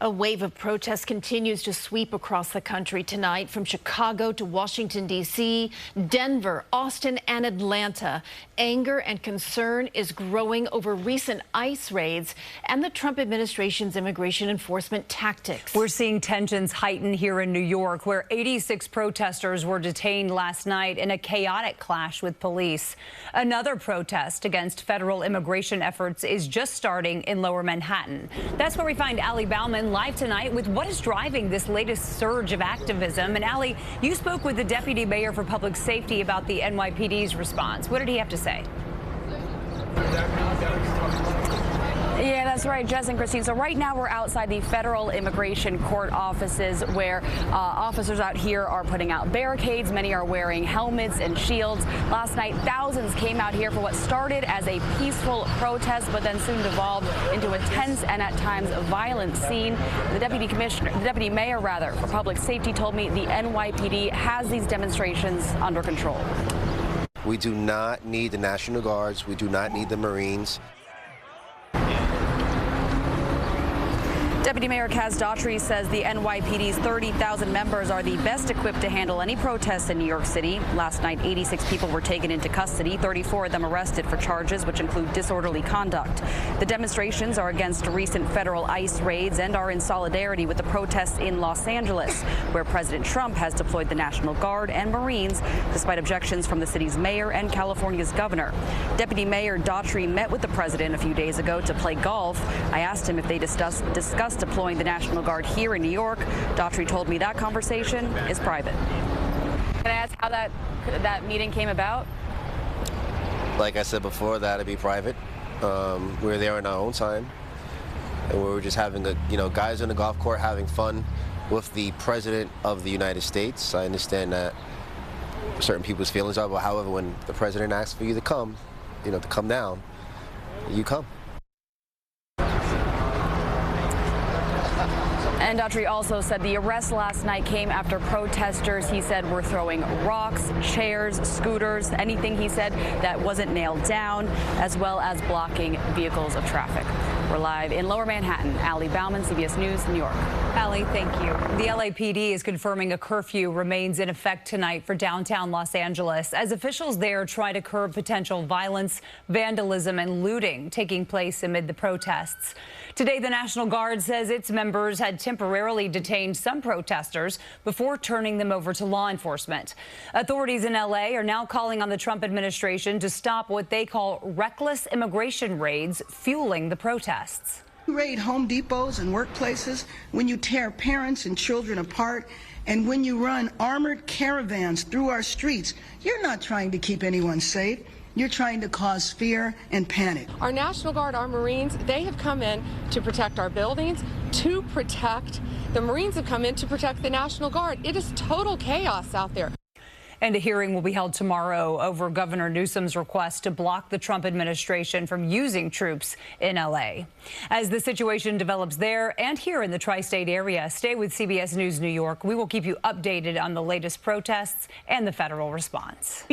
A wave of protests continues to sweep across the country tonight, from Chicago to Washington, D.C., Denver, Austin, and Atlanta. Anger and concern is growing over recent ICE raids and the Trump administration's immigration enforcement tactics. We're seeing tensions heighten here in New York, where 86 protesters were detained last night in a chaotic clash with police. Another protest against federal immigration efforts is just starting in Lower Manhattan. That's where we find Bauman live tonight with what is driving this latest surge of activism. And Ali, you spoke with the Deputy Mayor for Public Safety about the NYPD's response. What did he have to say? Yeah, that's right, Jess and Christine. So right now we're outside the Federal Immigration Court offices, where officers out here are putting out barricades. Many are wearing helmets and shields. Last night, thousands came out here for what started as a peaceful protest, but then soon devolved into a tense and at times violent scene. The Deputy Mayor for Public Safety told me the NYPD has these demonstrations under control. We do not need the National Guards. We do not need the Marines. Deputy Mayor Dorri says the NYPD's 30,000 members are the best equipped to handle any protests in New York City. Last night, 86 people were taken into custody, 34 of them arrested for charges which include disorderly conduct. The demonstrations are against recent federal ICE raids and are in solidarity with the protests in Los Angeles, where President Trump has deployed the National Guard and Marines, despite objections from the city's mayor and California's governor. Deputy Mayor Dorri met with the president a few days ago to play golf. I asked him if they discussed deploying the National Guard here in New York. Dorri told me that conversation is private. Can I ask how that meeting came about? Like I said before, that'd be private. We were there in our own time, and we were just having guys on the golf court having fun with the President of the United States. I understand that certain people's feelings are, but however, when the President asks for you to come, to come down, you come. And Dorri also said the arrest last night came after protesters, he said, were throwing rocks, chairs, scooters, anything, he said, that wasn't nailed down, as well as blocking vehicles of traffic. We're live in Lower Manhattan. Bauman, CBS News, New York. Ali, thank you. The LAPD is confirming a curfew remains in effect tonight for downtown Los Angeles, as officials there try to curb potential violence, vandalism, and looting taking place amid the protests. Today, the National Guard says its members had temporarily detained some protesters before turning them over to law enforcement. Authorities in LA are now calling on the Trump administration to stop what they call reckless immigration raids fueling the protests. You raid Home Depots and workplaces, when you tear parents and children apart, and when you run armored caravans through our streets, you're not trying to keep anyone safe. You're trying to cause fear and panic. Our National Guard, our Marines, they have come in to protect our buildings, to protect. The Marines have come in to protect the National Guard. It is total chaos out there. And a hearing will be held tomorrow over Governor Newsom's request to block the Trump administration from using troops in L.A. As the situation develops there and here in the tri-state area, stay with CBS News New York. We will keep you updated on the latest protests and the federal response.